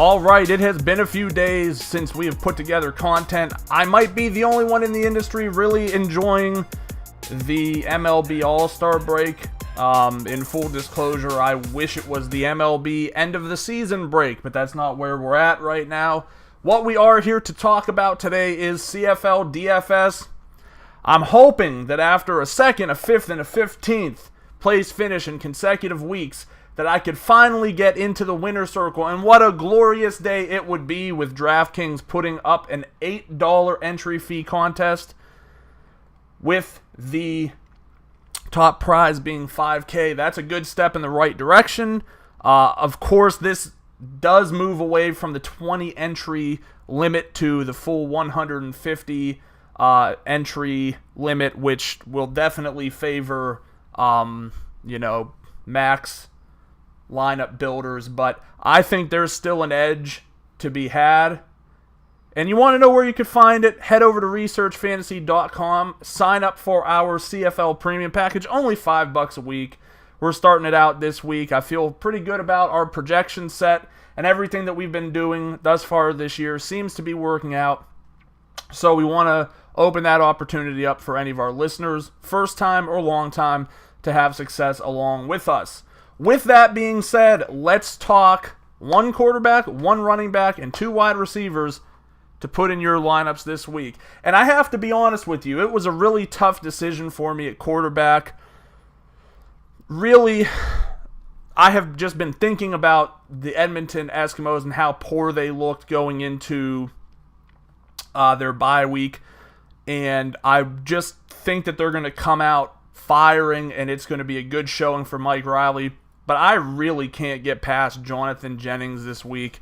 Alright, it has been a few days since we have put together content. I might be the only one in the industry really enjoying the MLB All-Star break. In full disclosure, I wish it was the MLB end of the season break, but that's not where we're at right now. What we are here to talk about today is CFL DFS. I'm hoping that after a second, a fifth, and a 15th place finish in consecutive weeks, that I could finally get into the winner's circle. And what a glorious day it would be with Draftkings putting up an $8 entry fee contest with the top prize being $5K. That's a good step in the right direction. Of course, this does move away from the 20 entry limit to the full 150 entry limit, which will definitely favor, max lineup builders. But I think there's still an edge to be had. And you want to know where you can find it? Head over to researchfantasy.com. Sign up for our CFL premium package. Only $5 a week. We're starting it out this week. I feel pretty good about our projection set, and everything that we've been doing thus far this year seems to be working out. So we want to open that opportunity up for any of our listeners, first time or long time, to have success along with us. With that being said, let's talk one quarterback, one running back, and two wide receivers to put in your lineups this week. And I have to be honest with you, it was a really tough decision for me at quarterback. Really, I have just been thinking about the Edmonton Eskimos and how poor they looked going into their bye week. And I just think that they're going to come out firing, and it's going to be a good showing for Mike Riley. But I really can't get past Jonathon Jennings this week.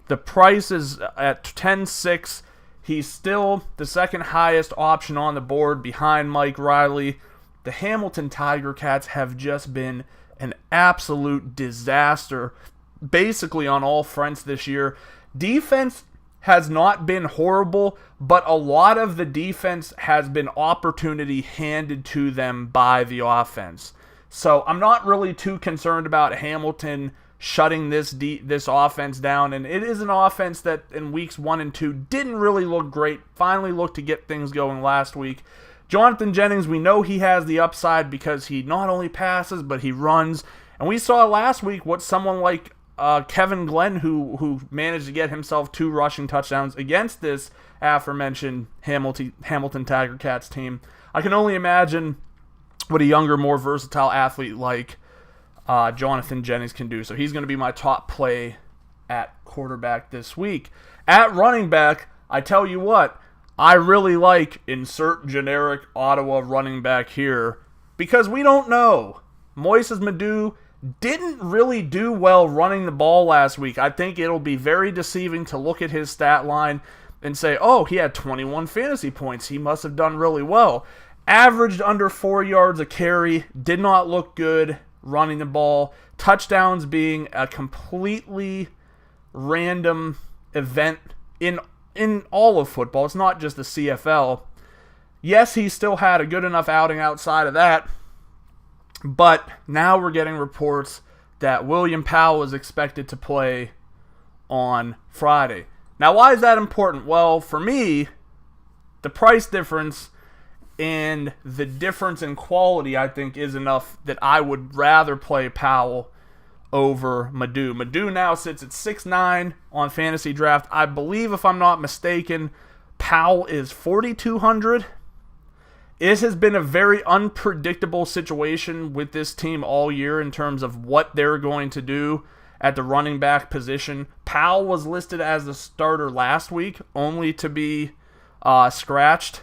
The price is at 10.6. He's still the second highest option on the board behind Mike Riley. The Hamilton Tiger Cats have just been an absolute disaster, basically on all fronts this year. Defense has not been horrible, but a lot of the defense has been opportunity handed to them by the offense. So I'm not really too concerned about Hamilton shutting this offense down, and it is an offense that in weeks 1 and 2 didn't really look great, finally looked to get things going last week. Jonathon Jennings, we know he has the upside because he not only passes, but he runs, and we saw last week what someone like Kevin Glenn, who managed to get himself 2 rushing touchdowns against this aforementioned Hamilton Tiger Cats team. I can only imagine what a younger, more versatile athlete like Jonathon Jennings can do. So he's going to be my top play at quarterback this week. At running back, I tell you what, I really like insert generic Ottawa running back here because we don't know. Moises Madou didn't really do well running the ball last week. I think it'll be very deceiving to look at his stat line and say, oh, he had 21 fantasy points. He must have done really well. Averaged under 4 yards a carry. Did not look good running the ball. Touchdowns being a completely random event in all of football. It's not just the CFL. Yes, he still had a good enough outing outside of that, but now we're getting reports that William Powell is expected to play on Friday. Now, why is that important? Well, for me, the price difference and the difference in quality, I think, is enough that I would rather play Powell over Madou. Madou now sits at 6'9" on Fantasy Draft. I believe, if I'm not mistaken, Powell is 4,200. It has been a very unpredictable situation with this team all year in terms of what they're going to do at the running back position. Powell was listed as the starter last week, only to be scratched.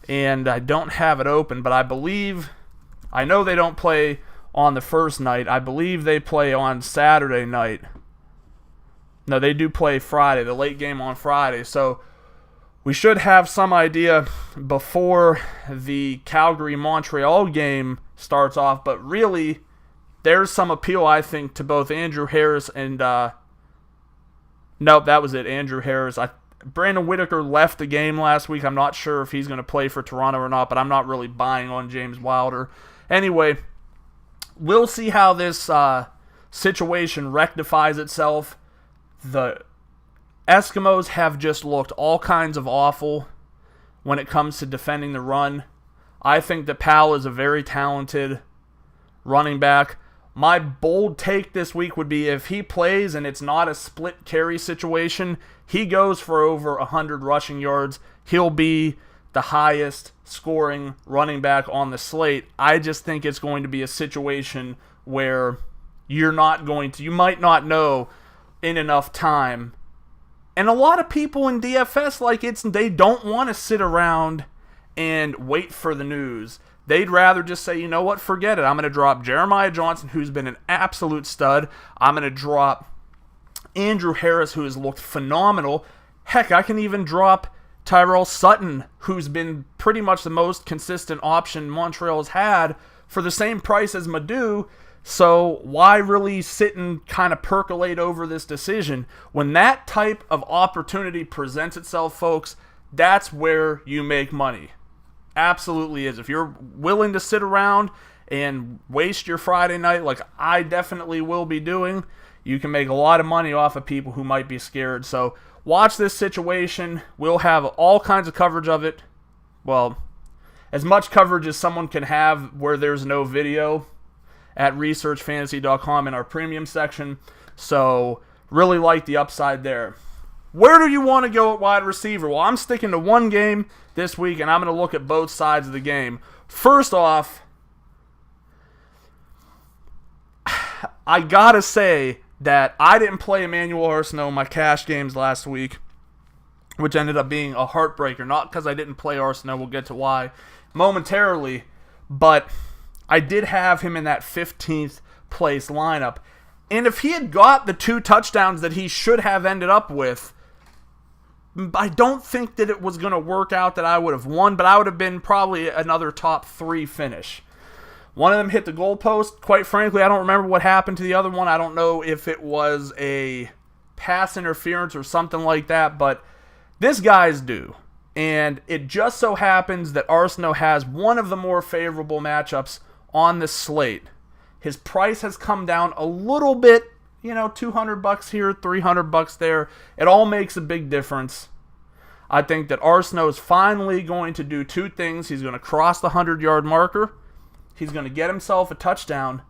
And I don't have it open, but I know they don't play on the first night. I believe they play on Saturday night. No, they do play Friday, the late game on Friday. So we should have some idea before the Calgary-Montreal game starts off. But really, there's some appeal, I think, to both Andrew Harris and... nope, that was it, Andrew Harris. Brandon Whitaker left the game last week. I'm not sure if he's going to play for Toronto or not, but I'm not really buying on James Wilder. Anyway, we'll see how this situation rectifies itself. The Eskimos have just looked all kinds of awful when it comes to defending the run. I think that Powell is a very talented running back. My bold take this week would be if he plays and it's not a split carry situation, he goes for over 100 rushing yards. He'll be the highest scoring running back on the slate. I just think it's going to be a situation where you might not know in enough time. And a lot of people in DFS, they don't want to sit around and wait for the news. They'd rather just say, you know what, forget it. I'm going to drop Jeremiah Johnson, who's been an absolute stud. I'm going to drop Andrew Harris, who has looked phenomenal. Heck, I can even drop Tyrell Sutton, who's been pretty much the most consistent option Montreal's had for the same price as Madu. So why really sit and kind of percolate over this decision? When that type of opportunity presents itself, folks, that's where you make money. Absolutely is. If you're willing to sit around and waste your Friday night like I definitely will be doing, you can make a lot of money off of people who might be scared. So watch this situation. We'll have all kinds of coverage of it. Well, as much coverage as someone can have where there's no video at researchfantasy.com in our premium section. So really like the upside there. Where do you want to go at wide receiver? Well, I'm sticking to one game this week, and I'm going to look at both sides of the game. First off, I got to say that I didn't play Emmanuel Arceneaux in my cash games last week, which ended up being a heartbreaker. Not because I didn't play Arceneaux, we'll get to why momentarily, but I did have him in that 15th place lineup. And if he had got the 2 touchdowns that he should have ended up with, I don't think that it was going to work out that I would have won, but I would have been probably another top 3 finish. One of them hit the goalpost. Quite frankly, I don't remember what happened to the other one. I don't know if it was a pass interference or something like that, but this guy's due. And it just so happens that Arceneaux has one of the more favorable matchups on the slate. His price has come down a little bit, $200 here, $300 there. It all makes a big difference. I think that Arceneaux is finally going to do 2 things. He's going to cross the 100-yard marker. He's going to get himself a touchdown.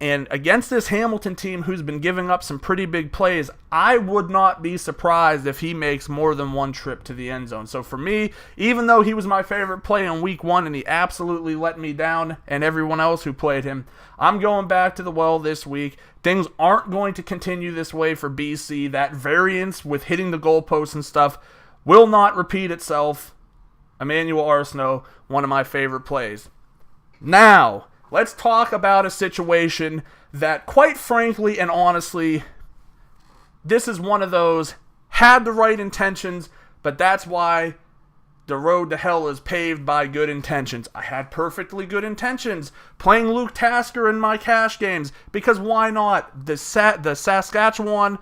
And against this Hamilton team who's been giving up some pretty big plays, I would not be surprised if he makes more than one trip to the end zone. So for me, even though he was my favorite play in week 1 and he absolutely let me down and everyone else who played him, I'm going back to the well this week. Things aren't going to continue this way for BC. That variance with hitting the goalposts and stuff will not repeat itself. Emmanuel Arceneaux, one of my favorite plays. Now, let's talk about a situation that, quite frankly and honestly, this is one of those, had the right intentions, but that's why the road to hell is paved by good intentions. I had perfectly good intentions playing Luke Tasker in my cash games, because why not? The Saskatchewan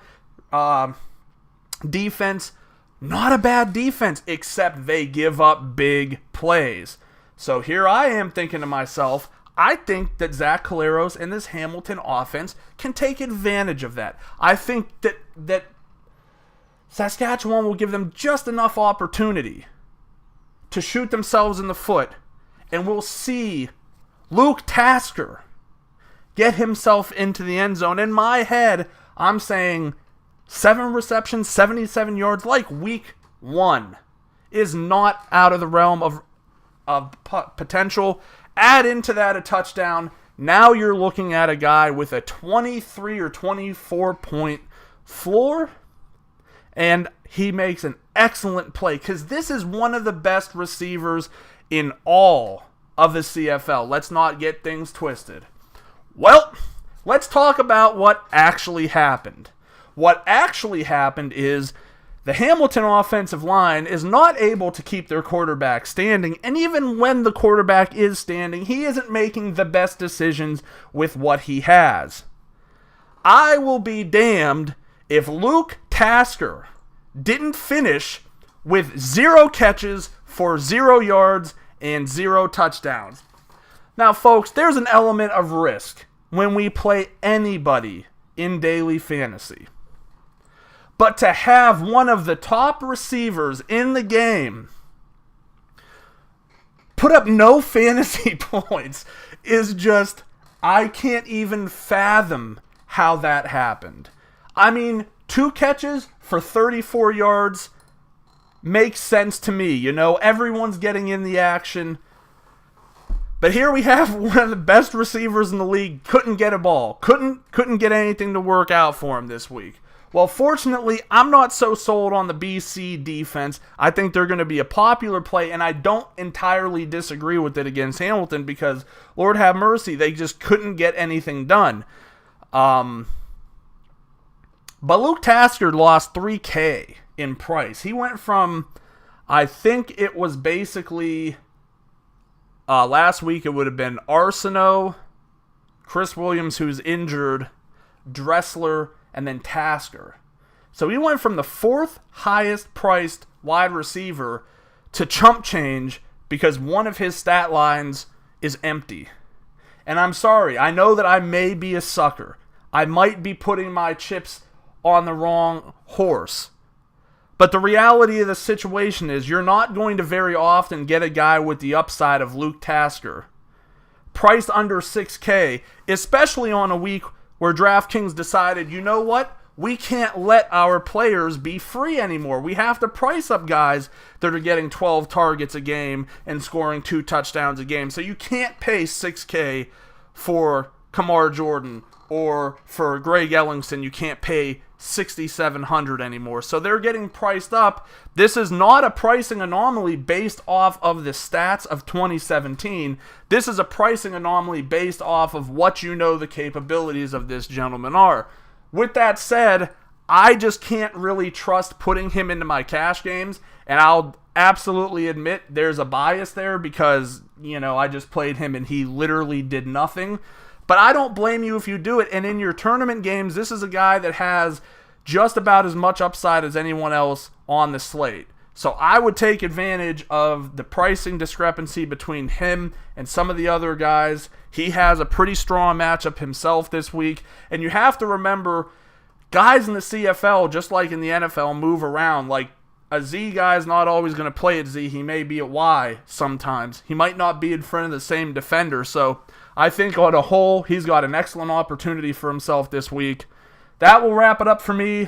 defense, not a bad defense, except they give up big plays. So here I am thinking to myself, I think that Zach Collaros and this Hamilton offense can take advantage of that. I think that Saskatchewan will give them just enough opportunity to shoot themselves in the foot, and we'll see Luke Tasker get himself into the end zone. In my head, I'm saying 7 receptions, 77 yards, like week 1, is not out of the realm of potential. Add into that a touchdown. Now you're looking at a guy with a 23 or 24 point floor, and he makes an excellent play, because this is one of the best receivers in all of the CFL. Let's not get things twisted. Well, let's talk about what actually happened. What actually happened is the Hamilton offensive line is not able to keep their quarterback standing, and even when the quarterback is standing, he isn't making the best decisions with what he has. I will be damned if Luke Tasker didn't finish with 0 catches for 0 yards and 0 touchdowns. Now, folks, there's an element of risk when we play anybody in daily fantasy. But to have one of the top receivers in the game put up no fantasy points is just, I can't even fathom how that happened. I mean, 2 catches for 34 yards makes sense to me. You know, everyone's getting in the action. But here we have one of the best receivers in the league, couldn't get a ball, couldn't get anything to work out for him this week. Well, fortunately, I'm not so sold on the BC defense. I think they're going to be a popular play, and I don't entirely disagree with it against Hamilton because, Lord have mercy, they just couldn't get anything done. But Luke Tasker lost $3K in price. He went from, I think it was basically, last week it would have been Arceneaux, Chris Williams, who's injured, Dressler, and then Tasker. So he went from the 4th highest priced wide receiver to chump change because one of his stat lines is empty. And I'm sorry, I know that I may be a sucker. I might be putting my chips on the wrong horse. But the reality of the situation is you're not going to very often get a guy with the upside of Luke Tasker priced under 6K, especially on a week where Draftkings decided, you know what? We can't let our players be free anymore. We have to price up guys that are getting 12 targets a game and scoring 2 touchdowns a game. So you can't pay 6K for Kamar Jordan or for Greg Ellingson. You can't pay $6,700 anymore. So they're getting priced up. This is not a pricing anomaly based off of the stats of 2017. This is a pricing anomaly based off of what you know the capabilities of this gentleman are. With that said, I just can't really trust putting him into my cash games, and I'll absolutely admit there's a bias there because, you know, I just played him and he literally did nothing. But I don't blame you if you do it. And in your tournament games, this is a guy that has just about as much upside as anyone else on the slate. So I would take advantage of the pricing discrepancy between him and some of the other guys. He has a pretty strong matchup himself this week. And you have to remember, guys in the CFL, just like in the NFL, move around. Like, a Z guy is not always going to play at Z. He may be at Y sometimes. He might not be in front of the same defender. So I think on a whole, he's got an excellent opportunity for himself this week. That will wrap it up for me.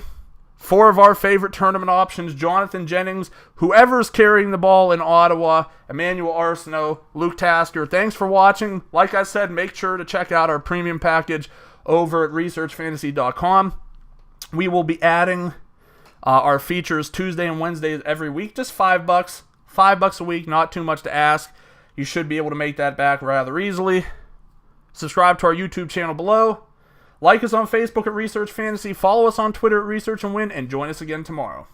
4 of our favorite tournament options: Jonathon Jennings, whoever's carrying the ball in Ottawa, Emmanuel, Arceneaux, Luke Tasker. Thanks for watching. Like I said, make sure to check out our premium package over at researchfantasy.com. We will be adding our features Tuesday and Wednesdays every week. Just $5. $5 a week, not too much to ask. You should be able to make that back rather easily. Subscribe to our YouTube channel below. Like us on Facebook at Research Fantasy. Follow us on Twitter at Research and Win. And join us again tomorrow.